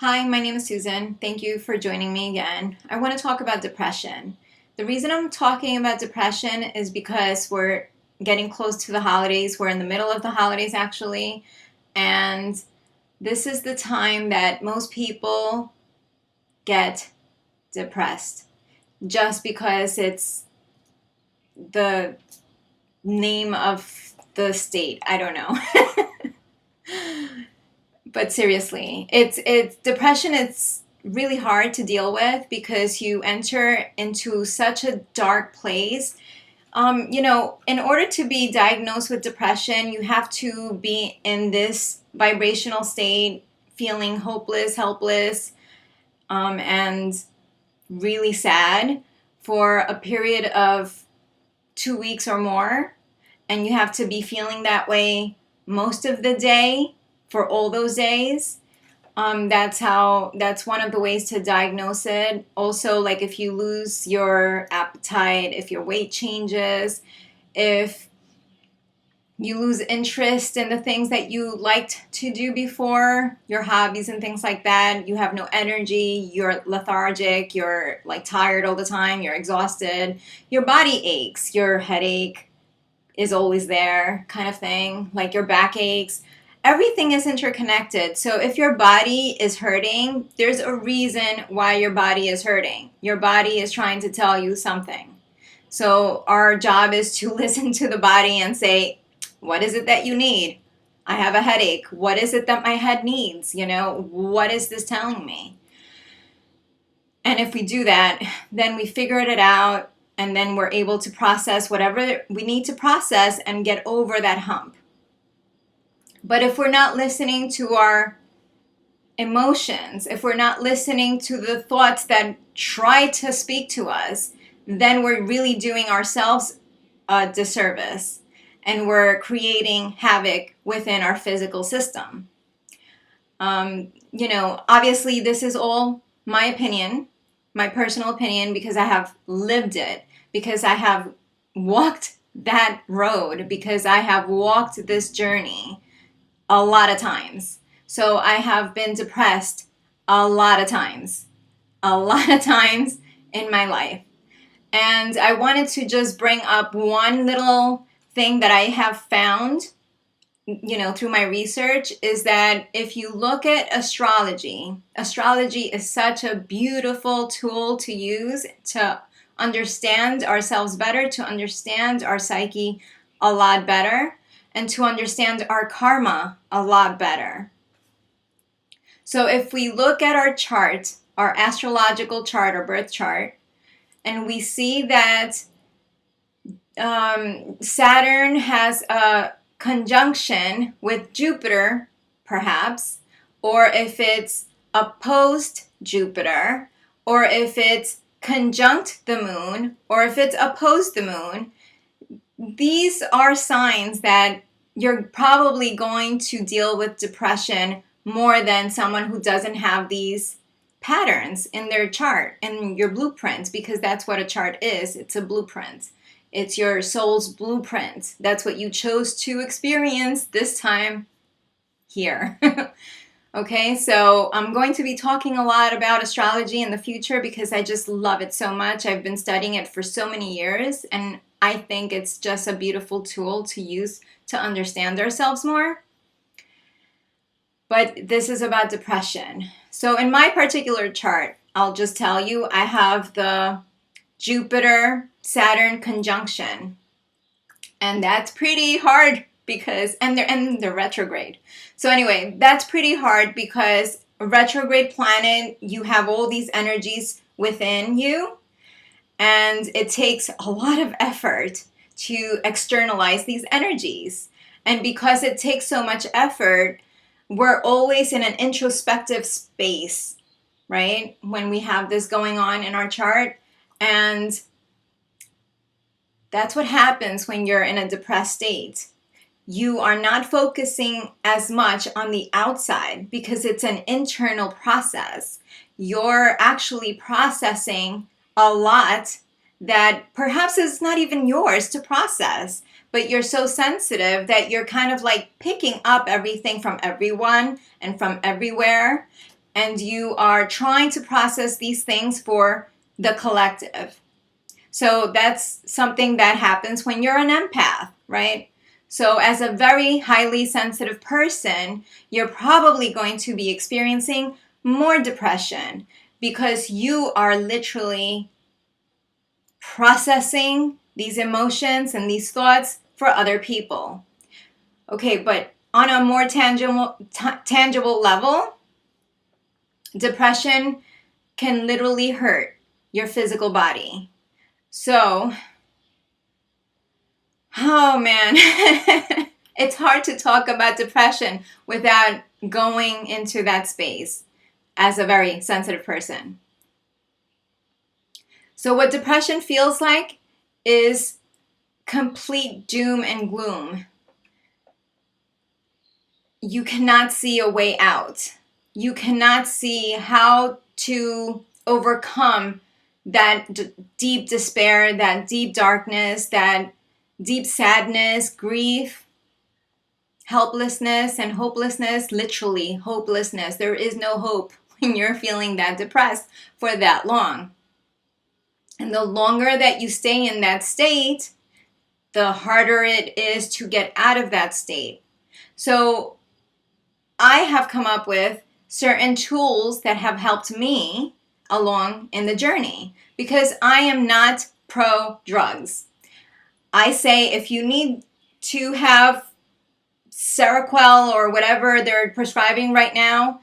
Hi, my name is Susan. Thank you for joining me again. I want to talk about depression. The reason I'm talking about depression is because we're getting close to the holidays. We're in the middle of the holidays, actually. And this is the time that most people get depressed just because it's the name of the state. I don't know. But seriously, it's depression. It's really hard to deal with because you enter into such a dark place. In order to be diagnosed with depression, you have to be in this vibrational state, feeling hopeless, helpless, and really sad for a period of 2 weeks or more. And you have to be feeling that way most of the day for all those days. That's one of the ways to diagnose it. Also, like if you lose your appetite, if your weight changes, if you lose interest in the things that you liked to do before, your hobbies and things like that, you have no energy, you're lethargic, you're like tired all the time, you're exhausted, your body aches, your headache is always there, kind of thing, like your back aches. Everything is interconnected. So if your body is hurting, there's a reason why your body is hurting. Your body is trying to tell you something. So our job is to listen to the body and say, what is it that you need? I have a headache. What is it that my head needs? What is this telling me? And if we do that, then we figure it out, and then we're able to process whatever we need to process and get over that hump. But if we're not listening to our emotions, if we're not listening to the thoughts that try to speak to us, then we're really doing ourselves a disservice, and we're creating havoc within our physical system. Obviously this is all my opinion, my personal opinion, because I have lived it, because I have walked that road, because I have walked this journey a lot of times. So I have been depressed a lot of times in my life. And I wanted to just bring up one little thing that I have found, through my research, is that if you look at astrology is such a beautiful tool to use to understand ourselves better, to understand our psyche a lot better, and to understand our karma a lot better. So if we look at our chart, our astrological chart or birth chart, and we see that Saturn has a conjunction with Jupiter, perhaps, or if it's opposed Jupiter, or if it's conjunct the moon, or if it's opposed the moon, these are signs that you're probably going to deal with depression more than someone who doesn't have these patterns in their chart, in your blueprint, because that's what a chart is. It's a blueprint. It's your soul's blueprint. That's what you chose to experience this time here. Okay, so I'm going to be talking a lot about astrology in the future because I just love it so much. I've been studying it for so many years, and I think it's just a beautiful tool to use to understand ourselves more. But this is about depression. So in my particular chart, I'll just tell you, I have the Jupiter-Saturn conjunction. And that's pretty hard because, and they're retrograde. So anyway, that's pretty hard because a retrograde planet, you have all these energies within you, and it takes a lot of effort to externalize these energies. And because it takes so much effort, we're always in an introspective space, right? When we have this going on in our chart. And that's what happens when you're in a depressed state. You are not focusing as much on the outside because it's an internal process. You're actually processing a lot that perhaps is not even yours to process, but you're so sensitive that you're kind of like picking up everything from everyone and from everywhere. and you are trying to process these things for the collective. So that's something that happens when you're an empath, right? So as a very highly sensitive person, you're probably going to be experiencing more depression because you are literally processing these emotions and these thoughts for other people. Okay, but on a more tangible level, depression can literally hurt your physical body. So, oh man, it's hard to talk about depression without going into that space as a very sensitive person. So what depression feels like is complete doom and gloom. You cannot see a way out. You cannot see how to overcome that deep despair, that deep darkness, that deep sadness, grief, helplessness, and hopelessness. Literally, hopelessness. There is no hope when you're feeling that depressed for that long. And the longer that you stay in that state, the harder it is to get out of that state. So I have come up with certain tools that have helped me along in the journey because I am not pro drugs. I say if you need to have Seroquel or whatever they're prescribing right now,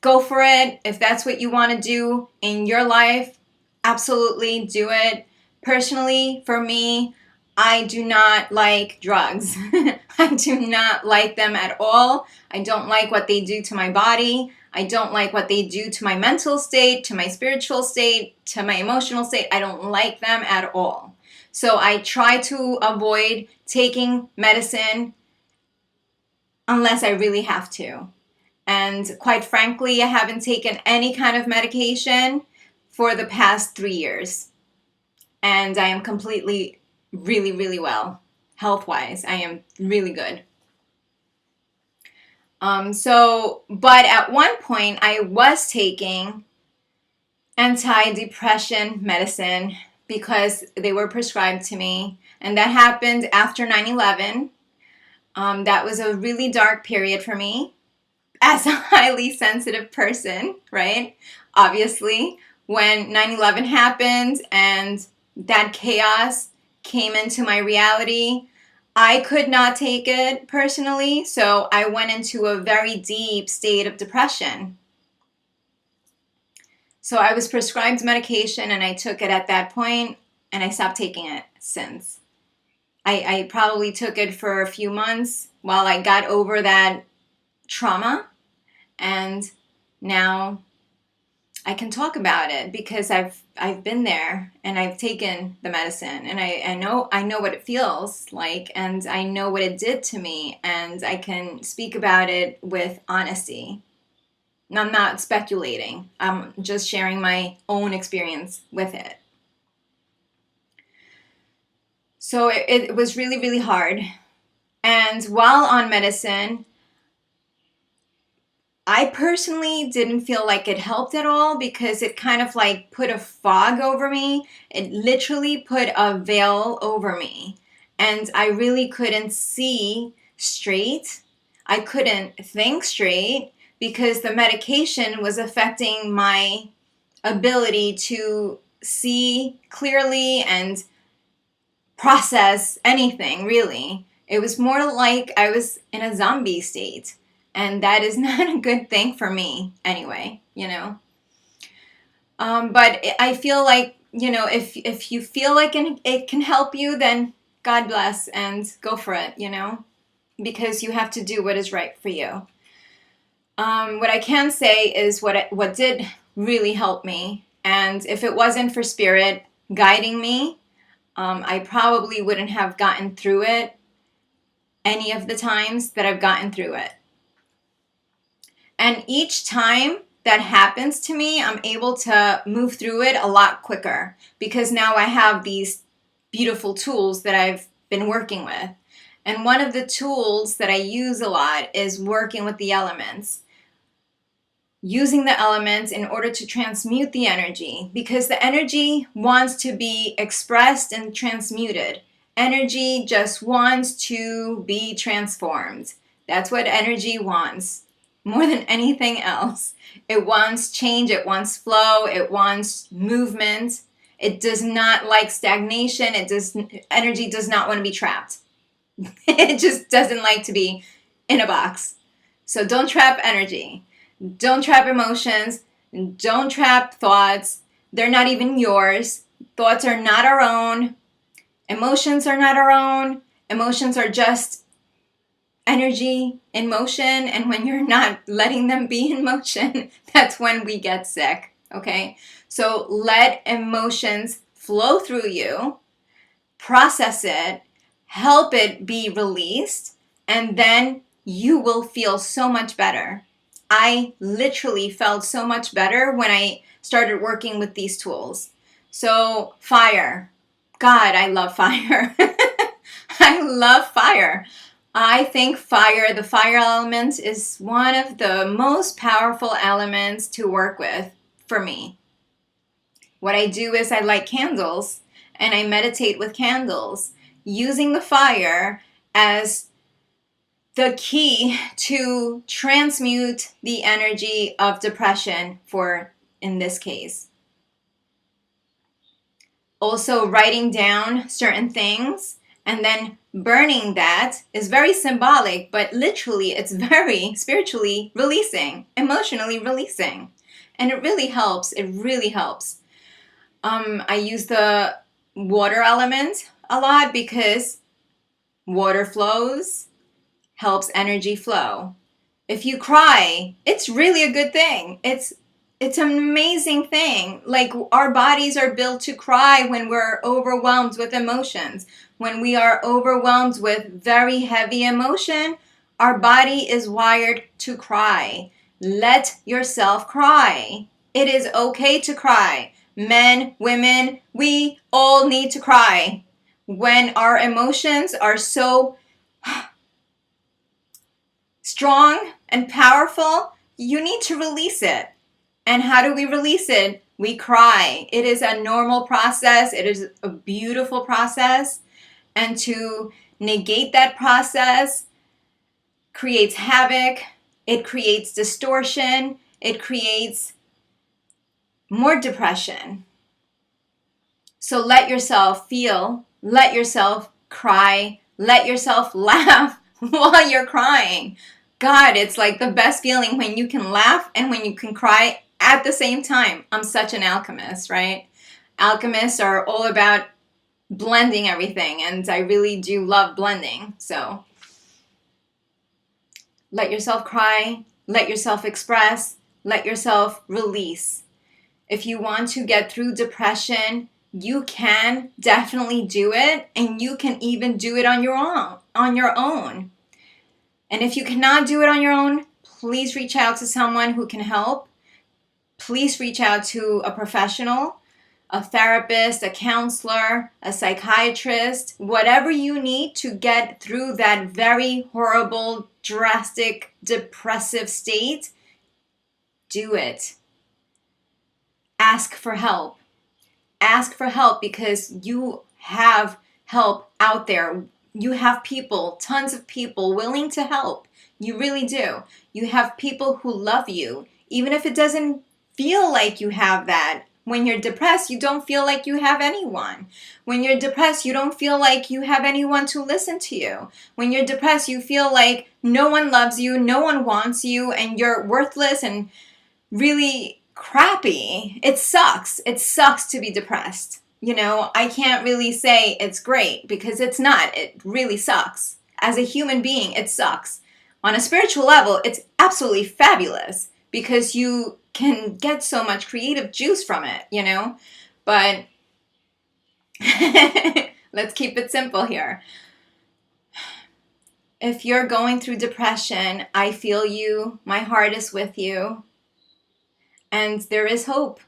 go for it. If that's what you want to do in your life, absolutely do it. Personally, for me, I do not like drugs. I do not like them at all. I don't like what they do to my body. I don't like what they do to my mental state, to my spiritual state, to my emotional state. I don't like them at all. So I try to avoid taking medicine unless I really have to. And quite frankly, I haven't taken any kind of medication for the past 3 years. And I am completely, really, really well. Health-wise, I am really good. But at one point, I was taking antidepressant medicine because they were prescribed to me. And that happened after 9/11. That was a really dark period for me as a highly sensitive person, right? Obviously, when 9/11 happened and that chaos came into my reality, I could not take it personally, so I went into a very deep state of depression. So I was prescribed medication and I took it at that point, and I stopped taking it since. I probably took it for a few months while I got over that trauma, and now I can talk about it because I've been there and I've taken the medicine, and I know what it feels like, and I know what it did to me, and I can speak about it with honesty. And I'm not speculating. I'm just sharing my own experience with it. So it was really, really hard. And while on medicine, I personally didn't feel like it helped at all because it kind of like put a fog over me. It literally put a veil over me. And I really couldn't see straight. I couldn't think straight because the medication was affecting my ability to see clearly and process anything, really. It was more like I was in a zombie state. And that is not a good thing for me anyway, But I feel like, if you feel like it can help you, then God bless and go for it, because you have to do what is right for you. What I can say is what did really help me. And if it wasn't for Spirit guiding me, I probably wouldn't have gotten through it any of the times that I've gotten through it. And each time that happens to me, I'm able to move through it a lot quicker because now I have these beautiful tools that I've been working with. And one of the tools that I use a lot is working with the elements. Using the elements in order to transmute the energy, because the energy wants to be expressed and transmuted. Energy just wants to be transformed. That's what energy wants more than anything else. It wants change, it wants flow, it wants movement. It does not like stagnation. Energy does not want to be trapped. It just doesn't like to be in a box. So don't trap energy. Don't trap emotions. Don't trap thoughts. They're not even yours. Thoughts are not our own. Emotions are not our own. Emotions are just energy in motion. And when you're not letting them be in motion, that's when we get sick. Okay? So let emotions flow through you. Process it. Help it be released. And then you will feel so much better. I literally felt so much better when I started working with these tools. So fire. God, I love fire. I love fire. I think fire, the fire element, is one of the most powerful elements to work with for me. What I do is I light candles and I meditate with candles, using the fire as the key to transmute the energy of depression in this case. Also, writing down certain things and then burning that is very symbolic, but literally it's very spiritually releasing, emotionally releasing. And it really helps. It really helps. I use the water element a lot because water flows, helps energy flow. If you cry, it's really a good thing. It's an amazing thing. Like, our bodies are built to cry when we're overwhelmed with emotions. When we are overwhelmed with very heavy emotion, our body is wired to cry. Let yourself cry. It is okay to cry. Men, women, we all need to cry. When our emotions are so strong and powerful, you need to release it. And how do we release it? We cry. It is a normal process. It is a beautiful process. And to negate that process creates havoc. It creates distortion. It creates more depression. So let yourself feel. Let yourself cry. Let yourself laugh while you're crying. God, it's like the best feeling when you can laugh and when you can cry at the same time. I'm such an alchemist, right? Alchemists are all about blending everything, and I really do love blending. So let yourself cry, let yourself express, let yourself release. If you want to get through depression, you can definitely do it, and you can even do it on your own. And if you cannot do it on your own, please reach out to someone who can help. Please reach out to a professional, a therapist, a counselor, a psychiatrist, whatever you need to get through that very horrible, drastic, depressive state. Do it. Ask for help. Ask for help because you have help out there. You have people, tons of people willing to help. You really do. You have people who love you, even if it doesn't feel like you have that. When you're depressed, you don't feel like you have anyone. When you're depressed, you don't feel like you have anyone to listen to you. When you're depressed, you feel like no one loves you, no one wants you, and you're worthless and really crappy. It sucks. It sucks to be depressed. You know, I can't really say it's great because it's not. It really sucks. As a human being, it sucks. On a spiritual level, it's absolutely fabulous because you can get so much creative juice from it, you know? But let's keep it simple here. If you're going through depression, I feel you. My heart is with you. And there is hope.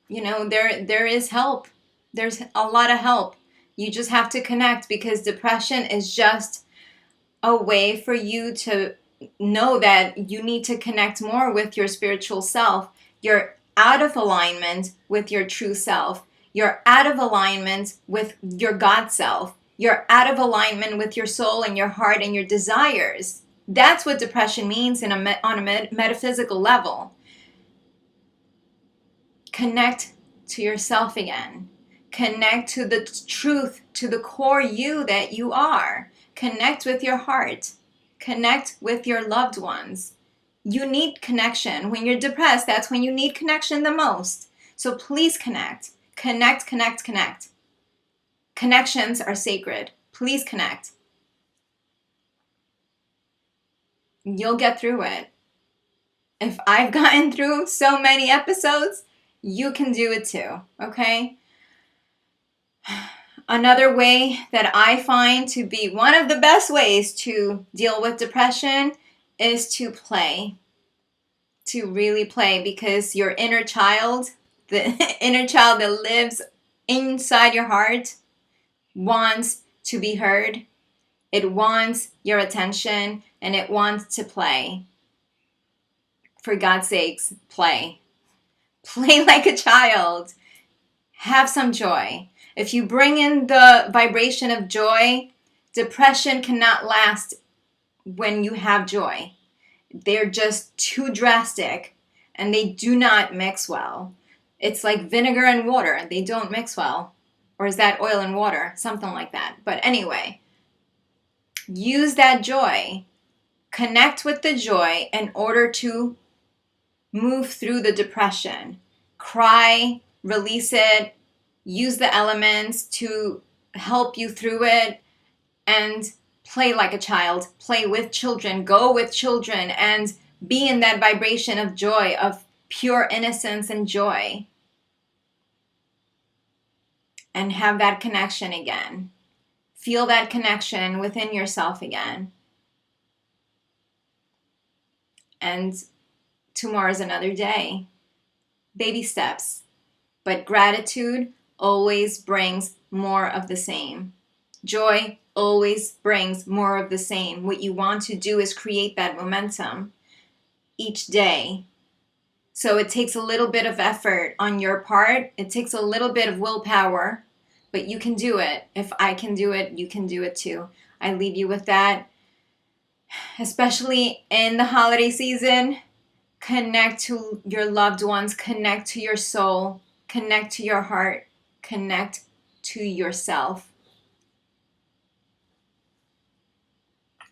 You know, there is help. There's a lot of help. You just have to connect because depression is just a way for you to know that you need to connect more with your spiritual self. You're out of alignment with your true self. You're out of alignment with your God self. You're out of alignment with your soul and your heart and your desires. That's what depression means on a metaphysical level. Connect to yourself again. Connect to the truth, to the core you that you are. Connect with your heart. Connect with your loved ones. You need connection. When you're depressed, that's when you need connection the most. So please connect. Connect, connect, connect. Connections are sacred. Please connect. You'll get through it. If I've gotten through so many episodes, you can do it too, okay? Another way that I find to be one of the best ways to deal with depression is to play. To really play, because your inner child, the inner child that lives inside your heart, wants to be heard. It wants your attention and it wants to play. For God's sakes, play. Play like a child. Have some joy. If you bring in the vibration of joy, depression cannot last when you have joy. They're just too drastic and they do not mix well. It's like vinegar and water. They don't mix well. Or is that oil and water? Something like that. But anyway, use that joy. Connect with the joy in order to move through the depression. Cry, release it, use the elements to help you through it, and play like a child. Play with children, go with children, and be in that vibration of joy, of pure innocence and joy. And have that connection again. Feel that connection within yourself again. And tomorrow's another day. Baby steps. But gratitude always brings more of the same. Joy always brings more of the same. What you want to do is create that momentum each day. So it takes a little bit of effort on your part. It takes a little bit of willpower, but you can do it. If I can do it, you can do it too. I leave you with that. Especially in the holiday season, connect to your loved ones, connect to your soul, connect to your heart, connect to yourself.